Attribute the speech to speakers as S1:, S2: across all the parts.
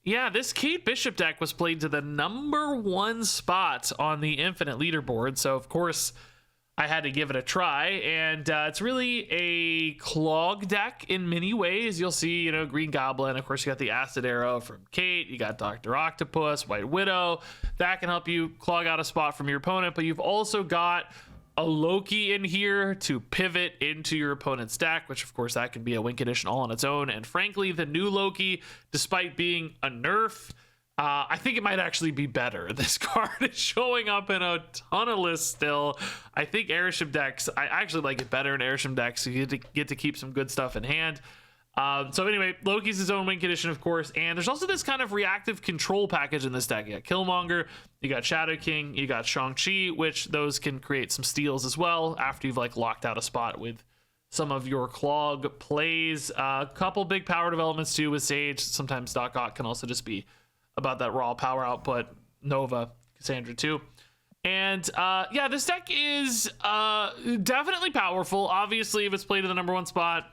S1: yeah, this Kate Bishop deck was played to the #1 spot on the Infinite leaderboard. So, of course, I had to give it a try. And it's really a clog deck in many ways. You'll see, you know, Green Goblin. Of course, you got the Acid Arrow from Kate. You got Dr. Octopus, White Widow. That can help you clog out a spot from your opponent. But you've also got a Loki in here to pivot into your opponent's deck, which of course that can be a win condition all on its own. And frankly, the new Loki, despite being a nerf, I think it might actually be better. This card is showing up in a ton of lists still. I think airship decks, I actually like it better in airship decks, so you get to keep some good stuff in hand. So anyway, Loki's his own win condition, of course, and there's also this kind of reactive control package in this deck. You got Killmonger, you got Shadow King, you got Shang-Chi, which those can create some steals as well after you've like locked out a spot with some of your clog plays. A couple big power developments too with Sage. Sometimes Doc Ock can also just be about that raw power output. Nova, Cassandra too. And yeah, this deck is definitely powerful. Obviously, if it's played to the #1 spot,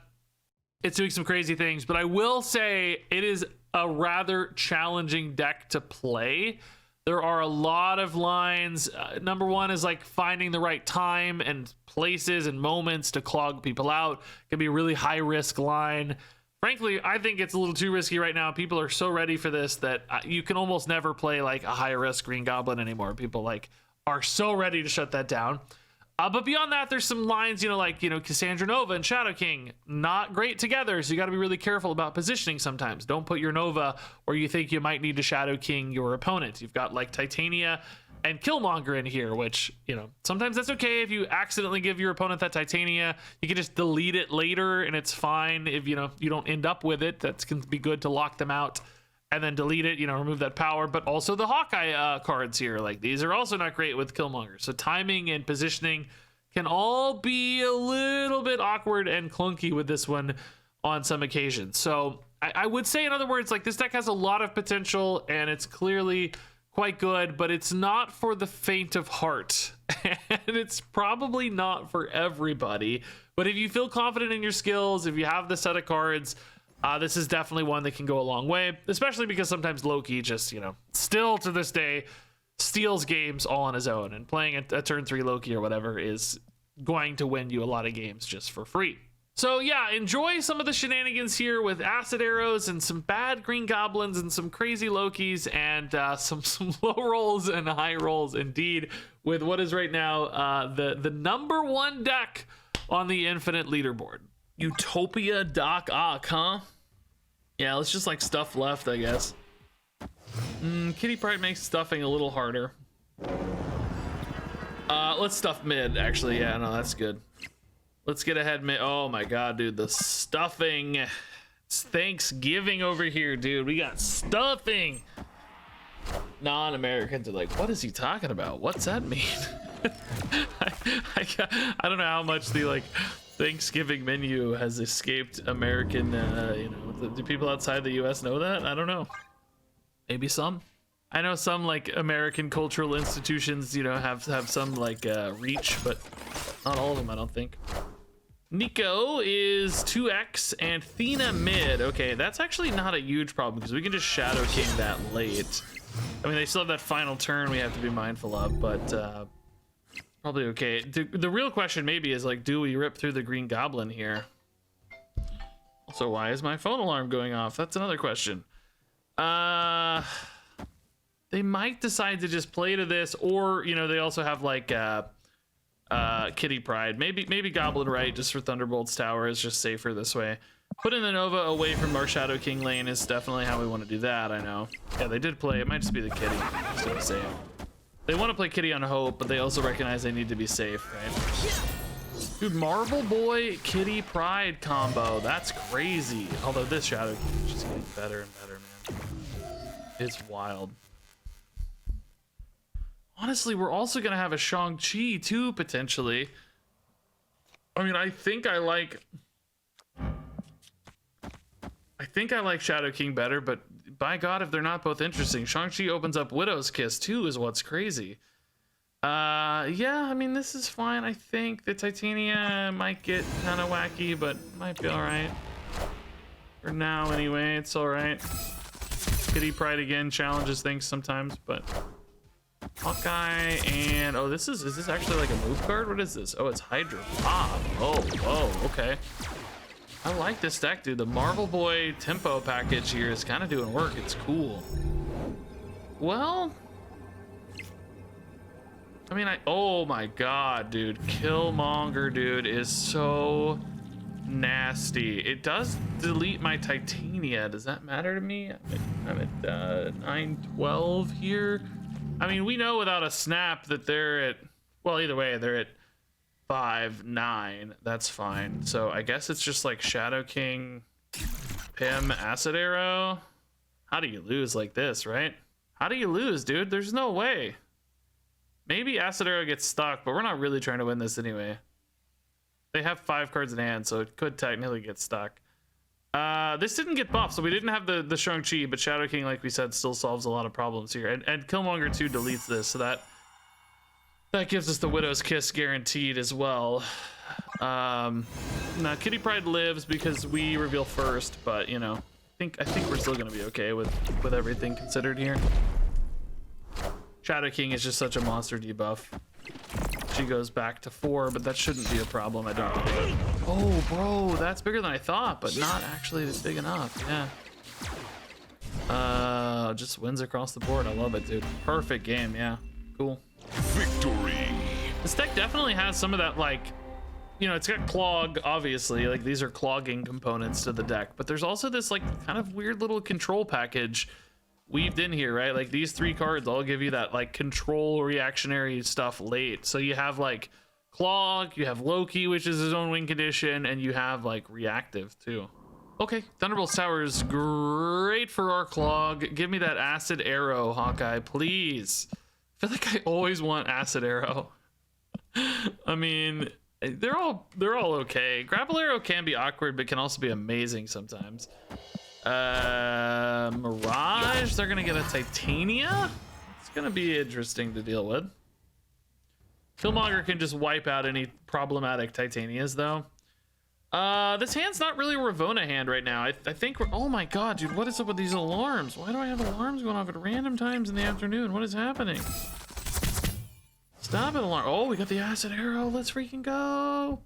S1: it's doing some crazy things, but I will say it is a rather challenging deck to play. There are a lot of lines. #1 is like finding the right time and places and moments to clog people out. It can be a really high risk line. Frankly, I think it's a little too risky right now. People are so ready for this that you can almost never play like a high risk Green Goblin anymore. People like are so ready to shut that down. But beyond that, there's some lines, you know, like, you know, Cassandra Nova and Shadow King, not great together. So you got to be really careful about positioning sometimes. Don't put your Nova where you think you might need to Shadow King your opponent. You've got like Titania and Killmonger in here, which, you know, sometimes that's okay if you accidentally give your opponent that Titania. You can just delete it later and it's fine if, you know, you don't end up with it. That can be good to lock them out and then delete it, you know, remove that power. But also the Hawkeye cards here, like these are also not great with Killmonger. So timing and positioning can all be a little bit awkward and clunky with this one on some occasions. So I would say, in other words, like this deck has a lot of potential and it's clearly quite good, but it's not for the faint of heart. And it's probably not for everybody. But if you feel confident in your skills, if you have the set of cards, this is definitely one that can go a long way, especially because sometimes Loki just, you know, still to this day steals games all on his own, and playing a turn 3 Loki or whatever is going to win you a lot of games just for free. So yeah, enjoy some of the shenanigans here with acid arrows and some bad Green Goblins and some crazy Lokis and some low rolls and high rolls indeed with what is right now the #1 deck on the Infinite leaderboard. Utopia Doc Ock, huh? Yeah, let's just like stuff left, I guess. Kitty Pride makes stuffing a little harder. Let's stuff mid, actually. Yeah, no, that's good. Let's get ahead mid. Oh my god, dude, the stuffing. It's Thanksgiving over here, dude. We got stuffing. Non-Americans are like, what is he talking about? What's that mean? I don't know how much the like Thanksgiving menu has escaped American, you know, do people outside the US know that? I don't know. Maybe some. I know some like American cultural institutions, you know, have some like reach, but not all of them, I don't think. Nico is 2x and Thena mid. Okay, that's actually not a huge problem because we can just Shadow King that late. I mean, they still have that final turn we have to be mindful of, but probably okay. The real question maybe is like, do we rip through the Green Goblin here? Also, why is my phone alarm going off? That's another question. They might decide to just play to this, or you know, they also have like Kitty Pride. Maybe Goblin Right just for Thunderbolt's Tower is just safer this way. Putting the Nova away from our Shadow King lane is definitely how we want to do that. I know. Yeah, they did play. It might just be the Kitty. Just to be safe. They want to play Kitty on Hope, but they also recognize they need to be safe, right? Dude, Marble Boy Kitty Pride combo. That's crazy. Although this Shadow King is just getting better and better, man. It's wild. Honestly, we're also gonna have a Shang-Chi too, potentially. I mean, I think I like Shadow King better, but by God, if they're not both interesting, Shang-Chi opens up Widow's Kiss too, is what's crazy. Yeah, I mean, this is fine. I think the Titania might get kind of wacky, but might be all right. For now, anyway, it's all right. Kitty Pride again challenges things sometimes, but Hawkeye and oh, is this actually like a move card? What is this? Oh, it's Hydra Pop. Oh, okay. I like this deck, dude. The Marvel Boy tempo package here is kind of doing work. It's cool. Well, I mean, oh my god, dude. Killmonger, dude, is so nasty. It does delete my Titania. Does that matter to me? I'm at 912 here. I mean, we know without a snap that they're at, well, either way, they're at 5-9. That's fine. So I guess it's just like Shadow King, Pim, Acid Arrow. How do you lose like this, right? How do you lose, dude? There's no way. Maybe Acid Arrow gets stuck, but we're not really trying to win this anyway. They have 5 cards in hand, so it could technically get stuck. This didn't get buffed, so we didn't have the Shang-Chi, but Shadow King, like we said, still solves a lot of problems here. And Killmonger 2 deletes this, so that gives us the Widow's Kiss guaranteed as well. Now Kitty Pride lives because we reveal first, but you know, I think we're still gonna be okay with everything considered here. Shadow King is just such a monster debuff. She goes back to 4, but that shouldn't be a problem, I don't think. Oh, bro, that's bigger than I thought, but not actually big enough. Yeah. Just wins across the board. I love it, dude. Perfect game. Yeah. Cool.
S2: Victory.
S1: This deck definitely has some of that, like, you know, it's got Clog, obviously. Like, these are clogging components to the deck, but there's also this, like, kind of weird little control package weaved in here, right? Like these 3 cards all give you that like control reactionary stuff late. So you have like Clog, you have Loki, which is his own win condition, and you have like reactive too. Okay, Thunderbolt Tower is great for our Clog. Give me that Acid Arrow, Hawkeye, please. I feel like I always want Acid Arrow. I mean, they're all okay. Grapple Arrow can be awkward, but can also be amazing sometimes. Mirage, they're gonna get a Titania. It's gonna be interesting to deal with. Killmonger can just wipe out any problematic Titanias though. This hand's not really a Ravonna hand right now. I think we're, oh my god, dude, what is up with these alarms? Why do I have alarms going off at random times in the afternoon? What is happening? Stop it, alarm. Oh, we got the Acid Arrow. Let's freaking go.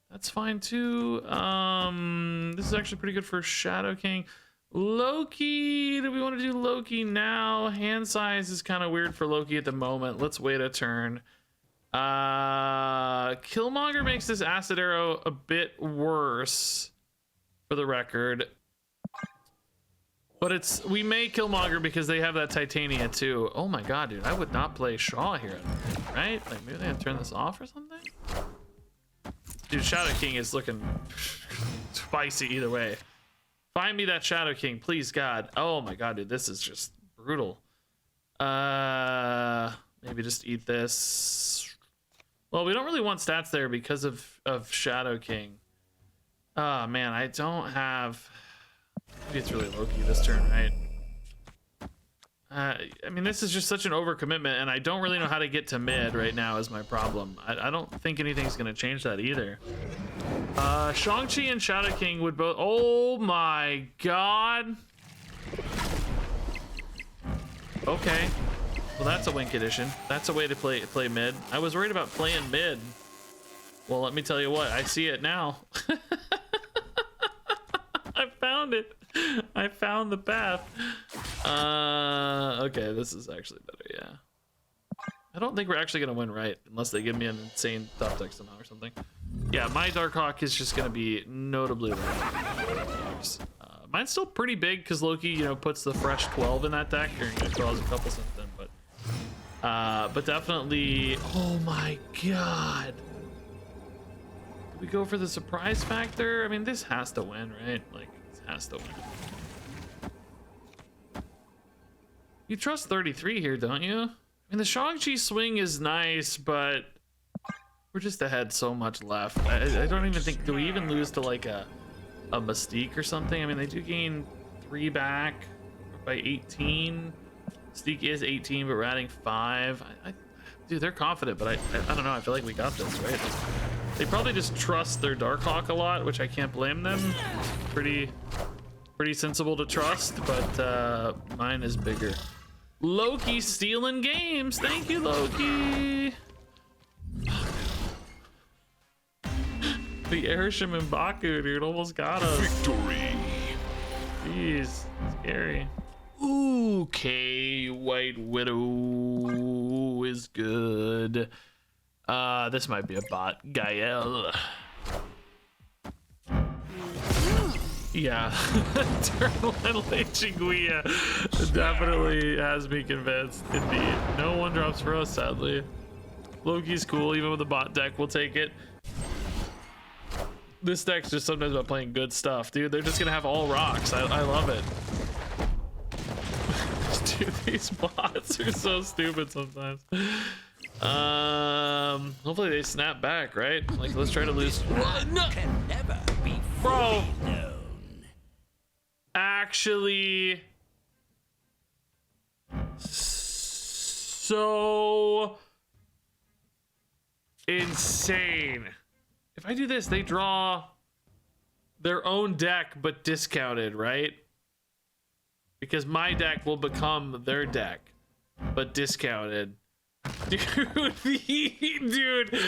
S1: That's fine too. This is actually pretty good for Shadow King. Loki, do we want to do Loki now? Hand size is kind of weird for Loki at the moment. Let's wait a turn. Killmonger makes this Acid Arrow a bit worse, for the record. But we may Killmonger because they have that Titania too. Oh my god, dude, I would not play Shaw here, right? Like maybe they have to turn this off or something? Dude, Shadow King is looking spicy either way. Find me that Shadow King, please, God. Oh my god, dude, this is just brutal. Maybe just eat this. Well, we don't really want stats there because of Shadow King. Oh man, I don't have. Maybe it's really Loki this turn, right? I mean, this is just such an overcommitment, and I don't really know how to get to mid right now is my problem. I don't think anything's going to change that either. Shang-Chi and Shadow King would both... Oh my god. Okay. Well, that's a win condition. That's a way to play mid. I was worried about playing mid. Well, let me tell you what. I see it now. I found it. I found the path. Okay, this is actually better, yeah. I don't think we're actually gonna win right unless they give me an insane top deck somehow or something. Yeah, my Darkhawk is just gonna be notably low. Mine's still pretty big because Loki, you know, puts the fresh 12 in that deck. Here, he draws a couple something, but definitely. Oh my god. Do we go for the surprise factor? I mean, this has to win, right? Like, this has to win. You trust 33 here, don't you? I mean, the Shang-Chi swing is nice, but we're just ahead so much left. I don't even think, do we even lose to like a Mystique or something? I mean, they do gain 3 back by 18. Mystique is 18, but we're adding 5. Dude, they're confident, but I don't know. I feel like we got this, right? They probably just trust their Darkhawk a lot, which I can't blame them. Pretty Pretty sensible to trust, but mine is bigger. Loki stealing games. Thank you, Loki. The Airship and Baku, dude, almost got us. Victory. Jeez, scary. Ooh, okay, White Widow is good. This might be a bot. Gael. Yeah, turn one late Chiguia definitely has me convinced. Indeed, no one drops for us, sadly. Loki's cool, even with the bot deck, we'll take it. This deck's just sometimes about playing good stuff, dude. They're just gonna have all rocks. I love it. Dude, these bots are so stupid sometimes. Hopefully they snap back, right? Like, let's try to lose. No.
S2: Can never be
S1: Bro.
S2: known.
S1: Actually, so insane. If I do this, they draw their own deck but discounted, right? Because my deck will become their deck but discounted. Dude, dude,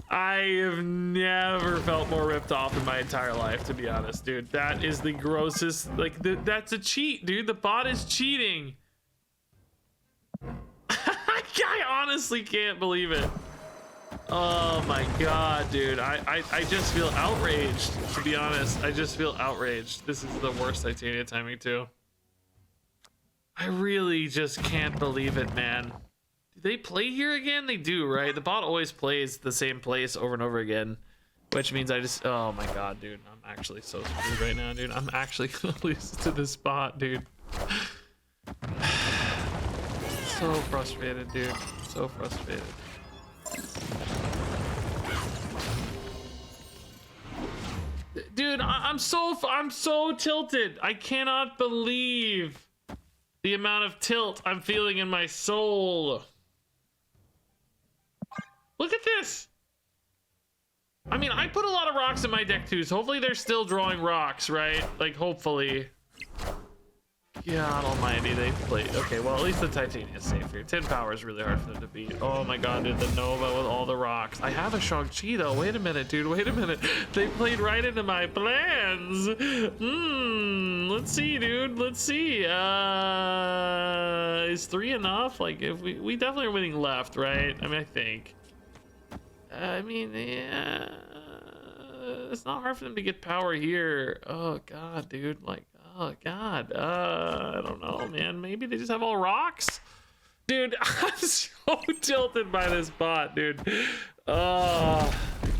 S1: I have never felt more ripped off in my entire life, to be honest, dude. That is the grossest, like, that's a cheat, dude. The bot is cheating. I honestly can't believe it. Oh my god, dude. I just feel outraged, to be honest. I just feel outraged. This is the worst Titania timing, too. I really just can't believe it, man. Do they play here again? They do, right? The bot always plays the same place over and over again, which means I just, oh my god, dude, I'm actually so screwed right now, dude. I'm actually gonna lose to this bot, dude. So frustrated, dude. So frustrated. Dude, I'm so tilted. I cannot believe the amount of tilt I'm feeling in my soul. Look at this. I mean, I put a lot of rocks in my deck too, so hopefully they're still drawing rocks, right? Like, hopefully. God almighty, they played. Okay, well, at least the Titania is safe here. 10 power is really hard for them to beat. Oh my god, dude, the Nova with all the rocks. I have a Shang-Chi though. Wait a minute, dude. Wait a minute. They played right into my plans. Let's see, dude. Let's see. Is 3 enough? Like, if we definitely are winning left, right? I mean, I think. I mean, yeah. It's not hard for them to get power here. Oh god, dude. Like, oh god. I don't know, man. Maybe they just have all rocks? Dude, I'm so tilted by this bot, dude. Oh,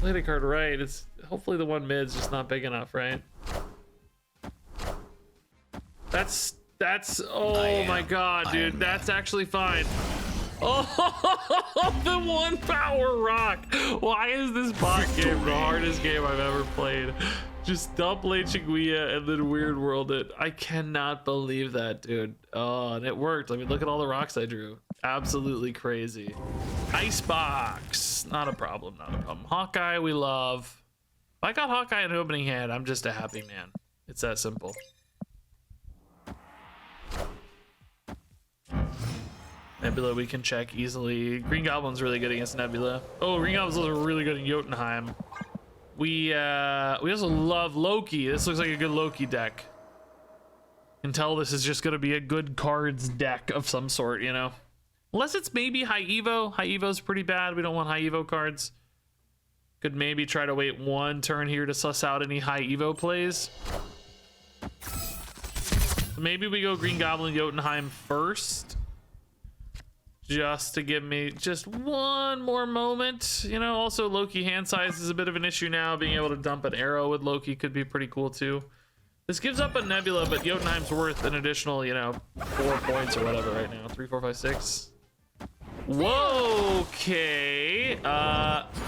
S1: play the card right. It's hopefully the one mid's just not big enough, right? That's oh my god, dude. That's actually fine. Oh, the 1 power rock. Why is this bot game the hardest game I've ever played? Just dump late Chiguia and then weird world it. I cannot believe that, dude. Oh, and it worked. I mean, look at all the rocks I drew. Absolutely crazy. Icebox. Not a problem, not a problem. Hawkeye, we love. If I got Hawkeye in opening hand, I'm just a happy man. It's that simple. Nebula we can check easily. Green Goblin's really good against Nebula. Oh, Green Goblin's also really good in Jotunheim. We also love Loki. This looks like a good Loki deck. Can tell this is just gonna be a good cards deck of some sort, you know? Unless it's maybe High Evo. High Evo's pretty bad. We don't want High Evo cards. Could maybe try to wait 1 turn here to suss out any High Evo plays. Maybe we go Green Goblin Jotunheim first. Just to give me just 1 more moment. You know, also Loki hand size is a bit of an issue now. Being able to dump an arrow with Loki could be pretty cool too. This gives up a Nebula, but Jotunheim's worth an additional, you know, 4 points or whatever right now. 3, 4, 5, 6. Whoa, okay.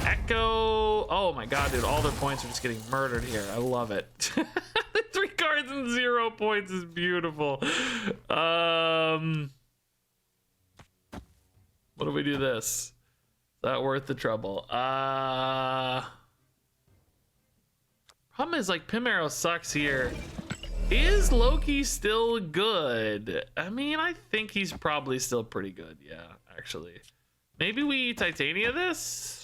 S1: Echo. Oh my god, dude, all their points are just getting murdered here. I love it. 3 cards and 0 points is beautiful. What do we do this? Is that worth the trouble? Problem is, like, Pim Arrow sucks here. Is Loki still good? I mean, I think he's probably still pretty good. Yeah, actually. Maybe we Titania this?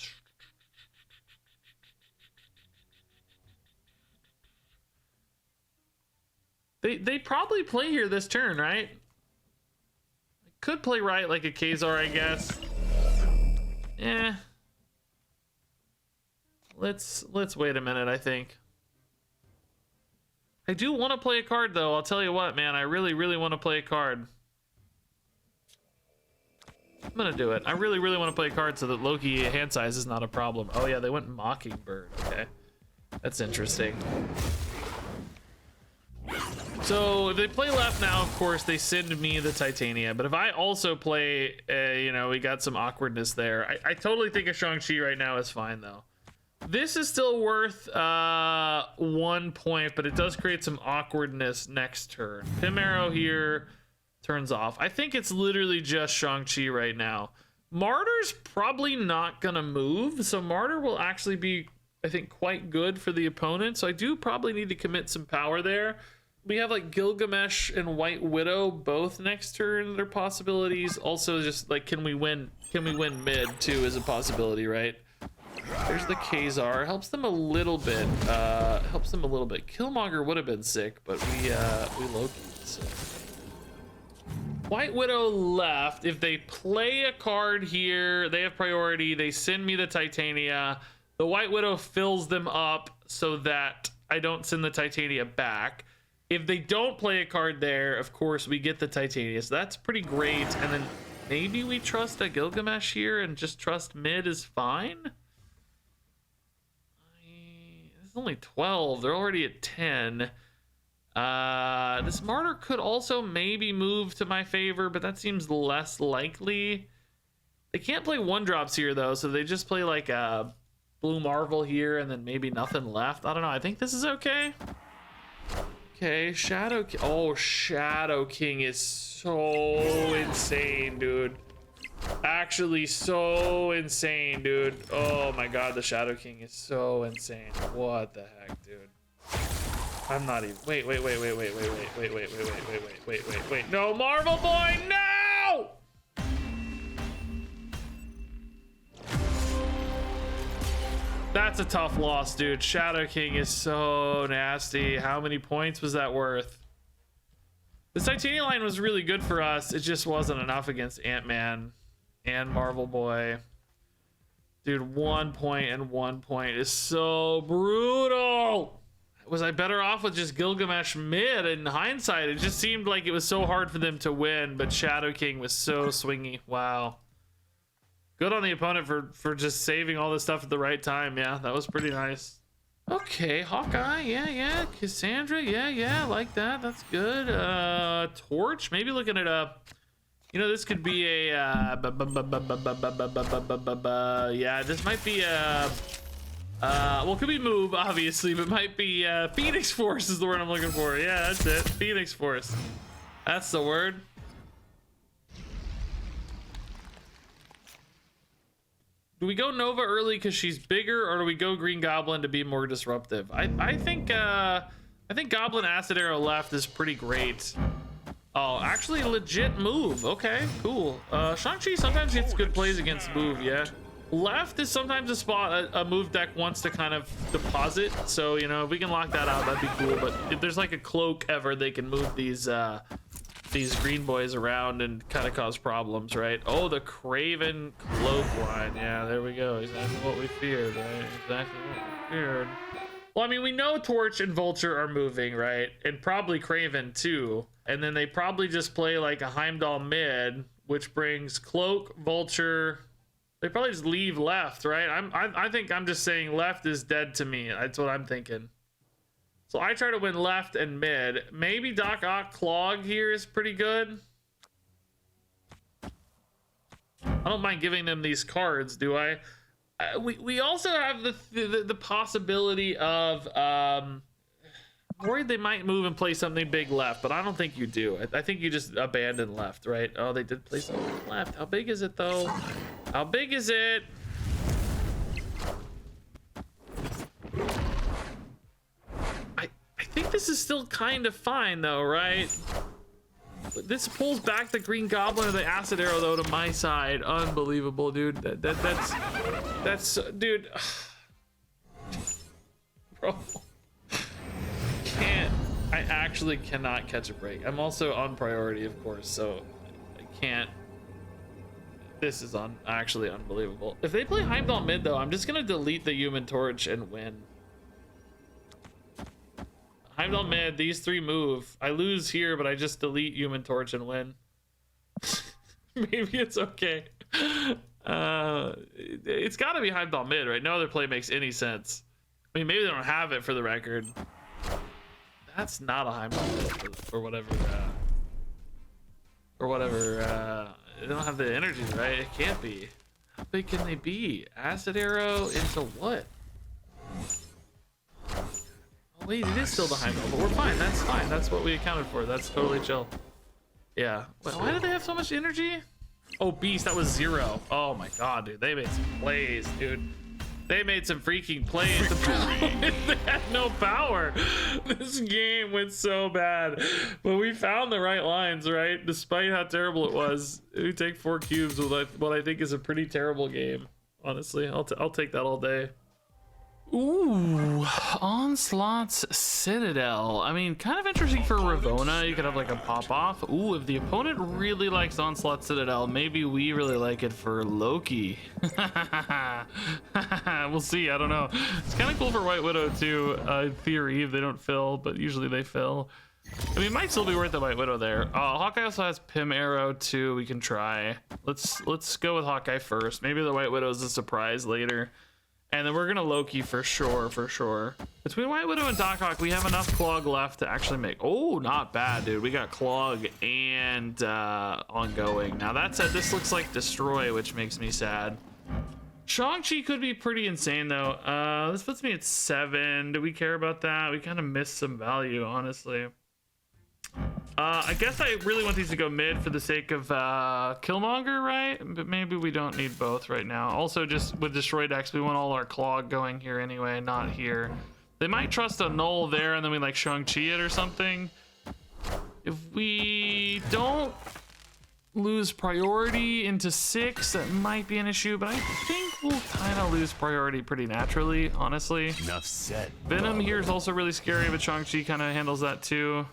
S1: They probably play here this turn, right? Could play right like a Kazar, I guess. Eh. Let's wait a minute, I think. I do want to play a card, though. I'll tell you what, man. I really, really want to play a card. I'm going to do it. I really, really want to play a card so that Loki hand size is not a problem. Oh, yeah, they went Mockingbird. Okay. That's interesting. So, if they play left now, of course, they send me the Titania. But if I also play, you know, we got some awkwardness there. I totally think a Shang-Chi right now is fine, though. This is still worth 1 point, but it does create some awkwardness next turn. Pim Arrow here turns off. I think it's literally just Shang-Chi right now. Martyr's probably not going to move, so Martyr will actually be, I think, quite good for the opponent. So I do probably need to commit some power there. We have like Gilgamesh and White Widow both next turn. They're possibilities. Also, just like, can we win mid too is a possibility, right? There's the Kazar. Helps them a little bit. Killmonger would have been sick, but we Loki. So. White Widow left. If they play a card here, they have priority. They send me the Titania. The White Widow fills them up so that I don't send the Titania back. If they don't play a card there, of course, we get the Titania. So that's pretty great. And then maybe we trust a Gilgamesh here and just trust mid is fine. Only 12. They're already at 10. This Martyr could also maybe move to my favor, but that seems less likely. They can't play one drops here though, so they just play like a Blue Marvel here and then maybe nothing left. I don't know. I think this is okay. Okay, Shadow King. Oh, Shadow King is so insane, dude. Actually so insane, dude. Oh my god, the Shadow King is so insane. What the heck, dude? I'm not even. Wait. No, Marvel Boy, no! That's a tough loss, dude. Shadow King is so nasty. How many points was that worth? The Titania line was really good for us. It just wasn't enough against Ant-Man and Marvel Boy. Dude, 1 point and 1 point is so brutal. Was I better off with just Gilgamesh mid? In hindsight, it just seemed like it was so hard for them to win, but Shadow King was so swingy. Wow. Good on the opponent for just saving all this stuff at the right time. Yeah, that was pretty nice. Okay, Hawkeye, yeah. Cassandra, yeah, like that. That's good. Torch, maybe looking at a... You know, this could be a... yeah, this might be a... well, it could be move, obviously, but might be Phoenix Force is the word I'm looking for. Yeah, that's it. Phoenix Force. That's the word. Do we go Nova early because she's bigger, or do we go Green Goblin to be more disruptive? I think Goblin Acid Arrow left is pretty great. Oh, actually legit move. Okay, cool. Shang-Chi sometimes gets good plays against move, yeah. Left is sometimes a spot a move deck wants to kind of deposit. So, you know, if we can lock that out, that'd be cool. But if there's like a cloak ever, they can move these green boys around and kind of cause problems, right? Oh, the Craven cloak line. Yeah, there we go. Exactly what we feared, right? Exactly what we feared. Well, I mean, we know Torch and Vulture are moving, right? And probably Craven too. And then they probably just play like a Heimdall mid, which brings Cloak, Vulture. They probably just leave left, right? I think I'm just saying left is dead to me. That's what I'm thinking. So I try to win left and mid. Maybe Doc Ock Clog here is pretty good. I don't mind giving them these cards, do I? We also have the possibility of worried they might move and play something big left, but I don't think you do. I think you just abandon left, right? Oh, they did play something left. How big is it though? How big is it? I think this is still kind of fine though, right? This pulls back the Green Goblin or the Acid Arrow though to my side. Unbelievable, dude. That's dude. Bro, I actually cannot catch a break. I'm also on priority, of course, so I can't. This is actually unbelievable. If they play Heimdall mid though, I'm just gonna delete the Human Torch and win. Heimdall mid, these 3 move. I lose here, but I just delete Human Torch and win. Maybe it's okay. It's gotta be Heimdall mid, right? No other play makes any sense. I mean, maybe they don't have it for the record. That's not a Heimdall mid or whatever. They don't have the energy, right? It can't be. How big can they be? Acid Arrow into what? Oh, wait, it is still the Heimdall, but we're fine. That's fine. That's what we accounted for. That's totally chill. Yeah. Wait, why do they have so much energy? Oh, Beast, that was 0. Oh my god, dude. They made some plays, dude. They made some freaking plays. They had no power. This game went so bad. But we found the right lines, right? Despite how terrible it was. We take 4 cubes with what I think is a pretty terrible game. Honestly, I'll take that all day. Ooh, Onslaught's Citadel. I mean, kind of interesting for Ravonna. You could have like a pop off. Ooh, if the opponent really likes Onslaught Citadel, maybe we really like it for Loki. We'll see. I don't know. It's kind of cool for White Widow too. In theory, if they don't fill, but usually they fill. I mean, it might still be worth the White Widow there. Hawkeye also has Pym Arrow too. We can try. Let's go with Hawkeye first. Maybe the White Widow is a surprise later. And then we're gonna Loki for sure. Between White Widow and Doc Ock, we have enough Clog left to actually make. Oh, not bad, dude. We got Clog and ongoing. Now that said, this looks like Destroy, which makes me sad. Shang-Chi could be pretty insane though. This puts me at 7. Do we care about that? We kind of missed some value, honestly. I guess I really want these to go mid for the sake of Killmonger, right? But maybe we don't need both right now. Also, just with Destroy decks, we want all our Clog going here anyway, not here. They might trust a Null there, and then we like Shang-Chi it or something. If we don't lose priority into 6, that might be an issue, but I think we'll kind of lose priority pretty naturally, honestly.
S2: Enough said.
S1: Venom here is also really scary, but Shang-Chi kind of handles that too.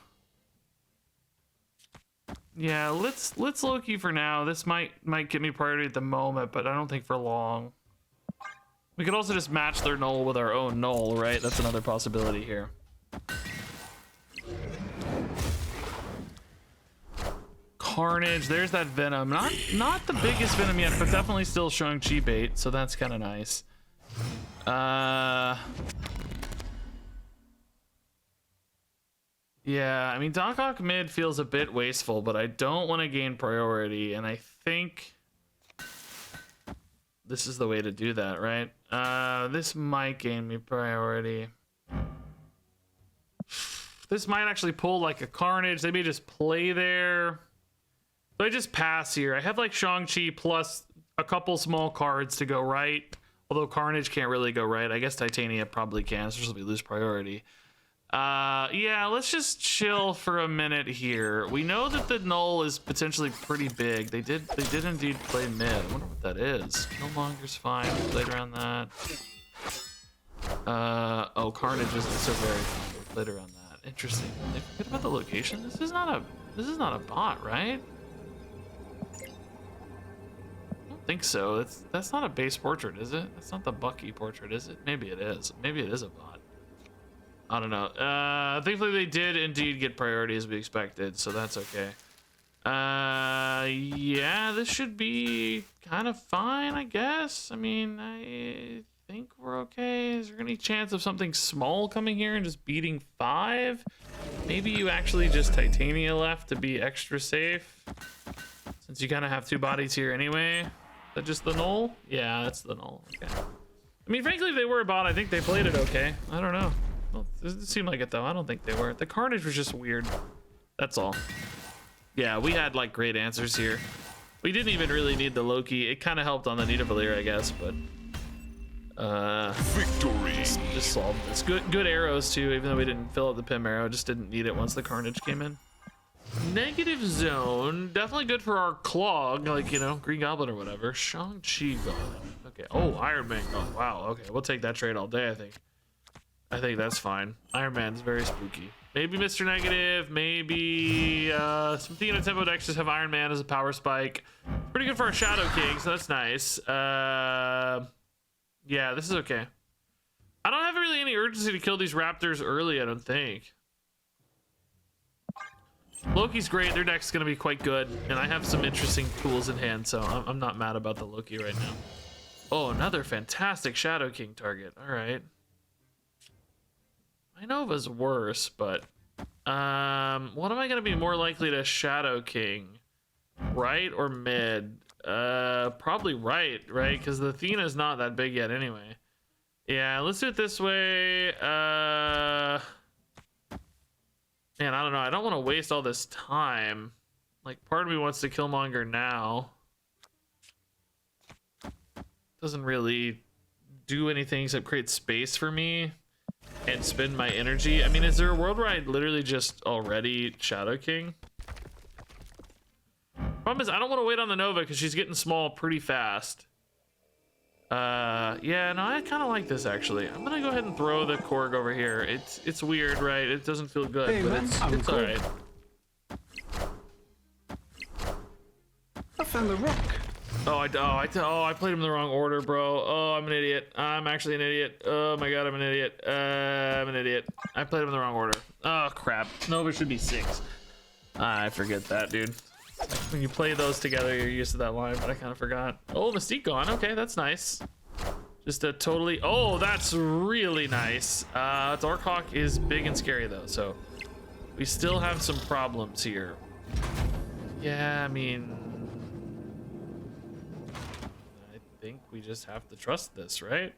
S1: Yeah, let's Loki for now. This might get me priority at the moment, but I don't think for long. We could also just match their Null with our own Null, right? That's another possibility here. Carnage, there's that Venom. Not the biggest Venom yet, but definitely still Shang-Chi bait, so that's kind of nice. Yeah, I mean, Doc Ock mid feels a bit wasteful, but I don't want to gain priority, and I think this is the way to do that, right? This might gain me priority. This might actually pull like a Carnage. They may just play there. So I just pass here. I have like Shang-Chi plus a couple small cards to go right. Although Carnage can't really go right. I guess Titania probably can, so we lose priority. Yeah, let's just chill for a minute here. We know that the Null is potentially pretty big. They did indeed play mid. I wonder what that is. Killmonger's fine. We played around that. Oh, Carnage isn't so very fun. We played around that. Interesting. They forget about the location. This is not a bot, right? I don't think so. That's not a base portrait, is it? That's not the Bucky portrait, is it? Maybe it is. Maybe it is a bot. I don't know. Thankfully they did indeed get priority as we expected, so that's okay. Yeah, this should be kind of fine, I guess. I mean, I think we're okay. Is there any chance of something small coming here and just beating 5? Maybe you actually just Titania left to be extra safe, since you kind of have 2 bodies here anyway. Is that just the Null? Yeah, that's the Null. Okay. I mean, frankly, if they were a bot, I think they played it okay. I don't know. Well, it doesn't seem like it though. I don't think they were. The Carnage was just weird. That's all. Yeah, we had like great answers here. We didn't even really need the Loki. It kind of helped on the Nidavellir, I guess, but
S2: Victory.
S1: Just solved this. Good arrows too, even though we didn't fill out the Pim arrow. Just didn't need it once the Carnage came in. Negative zone, definitely good for our Clog, like, you know, Green Goblin or whatever. Shang-Chi Goblin. Okay. Oh, Iron Man. Oh, wow. Okay, we'll take that trade all day, I think. I think that's fine. Iron Man's very spooky. Maybe Mr. Negative, maybe some Thean and Tempo decks just have Iron Man as a power spike. Pretty good for our Shadow King, so that's nice. Yeah, this is okay. I don't have really any urgency to kill these Raptors early, I don't think. Loki's great, their deck's gonna be quite good, and I have some interesting tools in hand, so I'm not mad about the Loki right now. Oh, another fantastic Shadow King target. All right. My Nova's worse, but what am I gonna be more likely to Shadow King? Right or mid? Probably right? Because the Athena's not that big yet anyway. Yeah, let's do it this way. Man, I don't know. I don't want to waste all this time. Like, part of me wants to Killmonger now. Doesn't really do anything except create space for me and spend my energy. I mean, is there a world where I literally just already Shadow King? Problem is, I don't want to wait on the Nova because she's getting small pretty fast. Yeah, no, I kind of like this actually. I'm gonna go ahead and throw the Korg over here. It's weird, right? It doesn't feel good,
S3: hey,
S1: but
S3: man,
S1: it's
S3: cool.
S1: all right.
S3: I found the rock.
S1: I played him in the wrong order, bro. Oh, I'm an idiot. I'm actually an idiot. Oh my god, I'm an idiot. I'm an idiot. I played him in the wrong order. Oh crap. Nova should be 6. I forget that, dude. When you play those together, you're used to that line, but I kind of forgot. Oh, Mystique gone. Okay, that's nice. Just a totally... Oh, that's really nice. Darkhawk is big and scary, though, so we still have some problems here. Yeah, I mean... I think we just have to trust this, right?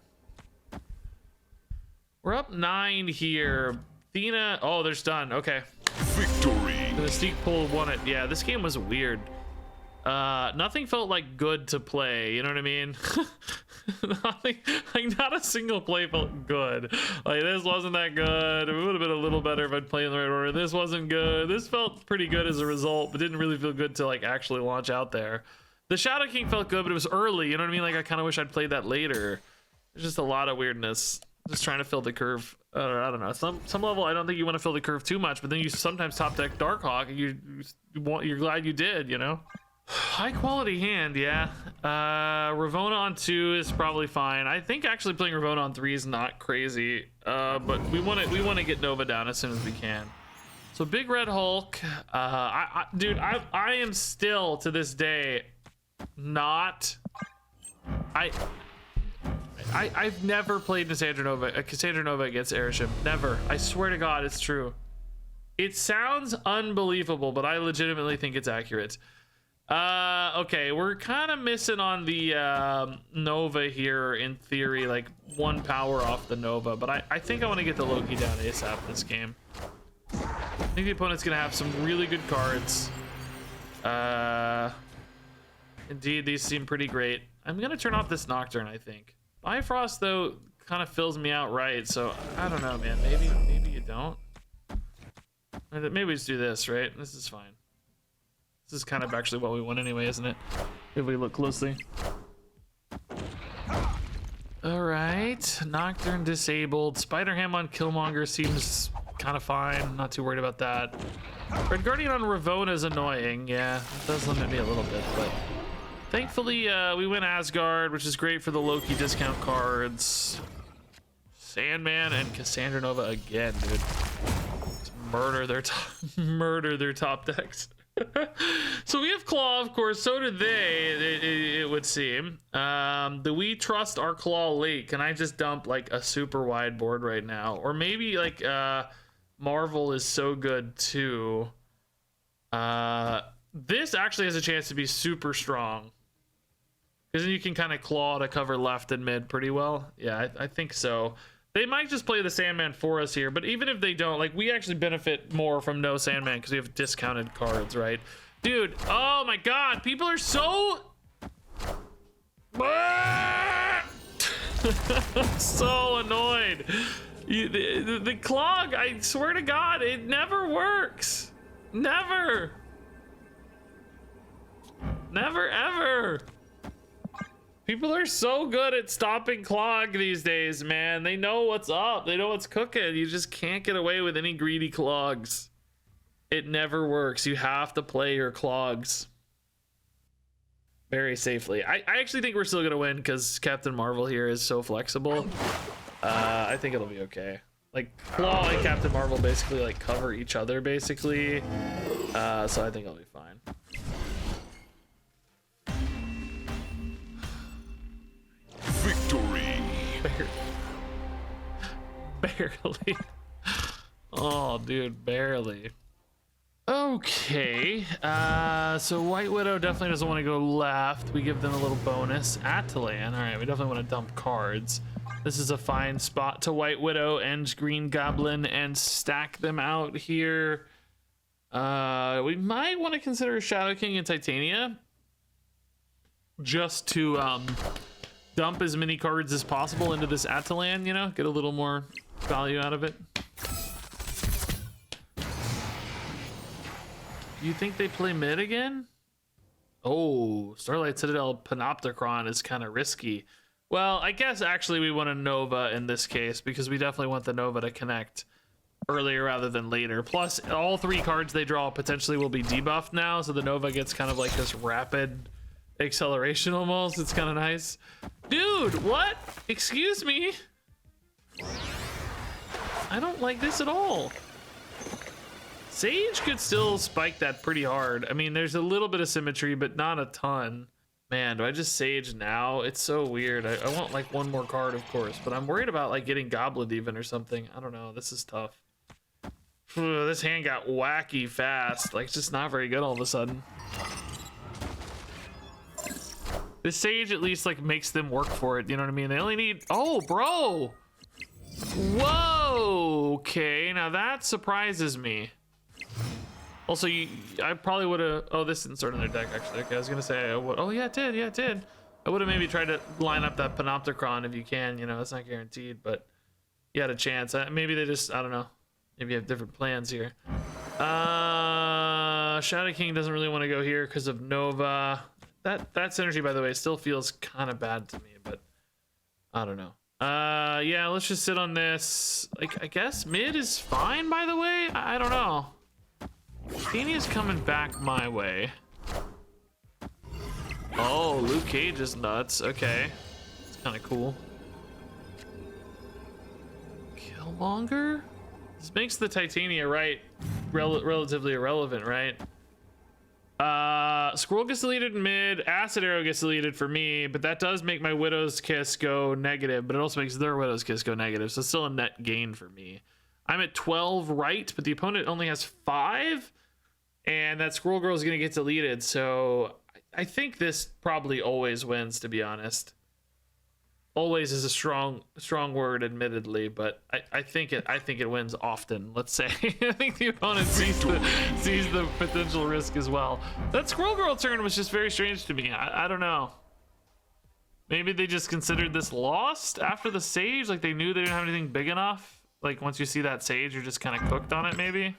S1: We're up 9 here. Athena... Oh, there's done. Okay.
S2: Victory.
S1: The Mystique pull won it. Yeah, this game was weird. Nothing felt like good to play, you know what I mean? Nothing, like not a single play felt good. Like this wasn't that good. It would have been a little better if I'd played in the right order. This wasn't good. This felt pretty good as a result, but didn't really feel good to like actually launch out there. The Shadow King felt good, but it was early, you know what I mean? Like I kind of wish I'd played that later. There's just a lot of weirdness. Just trying to fill the curve. I don't know. Some level, I don't think you want to fill the curve too much, but then you sometimes top deck Darkhawk, and you're glad you did, you know. High quality hand, yeah. Ravona on 2 is probably fine. I think actually playing Ravona on 3 is not crazy, but we want to get Nova down as soon as we can. So Big Red Hulk, dude, I am still to this day not. I've never played Cassandra Nova against Airship. Never. I swear to God, it's true. It sounds unbelievable, but I legitimately think it's accurate. Okay, we're kind of missing on the Nova here in theory, like 1 power off the Nova, but I think I want to get the Loki down ASAP in this game. I think the opponent's gonna have some really good cards. Indeed, these seem pretty great. I'm gonna turn off this Nocturne, I think. Bifrost, though, kind of fills me out right, so I don't know, man. Maybe you don't. Maybe we just do this, right? This is fine. This is kind of actually what we want anyway, isn't it? If we look closely. All right, Nocturne disabled. Spider-Ham on Killmonger seems kind of fine. Not too worried about that. Red Guardian on Ravona is annoying. Yeah, it does limit me a little bit, but thankfully we win Asgard, which is great for the Loki discount cards. Sandman and Cassandra Nova again, dude. Just murder their top decks. So we have Claw, of course. So did they. It would seem. Do we trust our Claw late? Can I just dump like a super wide board right now, or maybe like Marvel is so good too. This actually has a chance to be super strong, because then you can kind of claw to cover left and mid pretty well. Yeah, I think so. They might just play the Sandman for us here, but even if they don't, like, we actually benefit more from no Sandman because we have discounted cards, right? Dude, oh my god, people are so... So annoyed. The clog, I swear to God, it never works. Never. Never ever. People are so good at stopping clog these days, man. They know what's up. They know what's cooking. You just can't get away with any greedy clogs. It never works. You have to play your clogs very safely. I actually think we're still gonna win because Captain Marvel here is so flexible. I think it'll be okay. Like Claw and Captain Marvel basically like cover each other basically. So I think I'll be fine.
S2: Victory.
S1: Barely. Oh, dude, barely. Okay, so White Widow definitely doesn't want to go left. We give them a little bonus. Atalan, all right, we definitely want to dump cards. This is a fine spot to White Widow and Green Goblin and stack them out here. We might want to consider Shadow King and Titania just to dump as many cards as possible into this Atalan, you know, get a little more value out of it. You think they play mid again? Oh, Starlight Citadel Panopticron is kind of risky. Well, I guess actually we want a Nova in this case because we definitely want the Nova to connect earlier rather than later. Plus, all three cards they draw potentially will be debuffed now, so the Nova gets kind of like this rapid acceleration almost. It's kind of nice. Dude, what? Excuse me? I don't like this at all. Sage could still spike that pretty hard. I mean, there's a little bit of symmetry, but not a ton. Man, do I just Sage now? It's so weird. I want like one more card, of course, but I'm worried about like getting Goblin even or something. I don't know. This is tough. This hand got wacky fast. Like, just not very good all of a sudden. This Sage at least like makes them work for it. You know what I mean? They only need... Oh, bro! Whoa! Okay, now that surprises me. Also, I probably would have... Oh, this didn't start on their deck, actually. Okay, I was going to say... Oh, yeah, it did. Yeah, it did. I would have maybe tried to line up that Panopticron if you can. You know, it's not guaranteed, but you had a chance. Maybe they just... I don't know. Maybe you have different plans here. Shadow King doesn't really want to go here because of Nova. That synergy, by the way, still feels kind of bad to me, but I don't know. Yeah, let's just sit on this. Like, I guess mid is fine, by the way. I don't know. Tinia's coming back my way. Oh, Luke Cage is nuts. Okay. It's kind of cool. Killmonger? This makes the Titania relatively irrelevant, right? Scroll gets deleted in mid. Acid Arrow gets deleted for me, but that does make my Widow's Kiss go negative, but it also makes their Widow's Kiss go negative, so it's still a net gain for me. I'm at 12 right, but the opponent only has 5, and that Squirrel Girl is going to get deleted, so I think this probably always wins, to be honest. Always is a strong word, admittedly, but I think it wins often. Let's say I think the opponent sees the potential risk as well. That Squirrel Girl turn was just very strange to me. I don't know. Maybe they just considered this lost after the Sage, like they knew they didn't have anything big enough. Like once you see that Sage, you're just kind of cooked on it, maybe.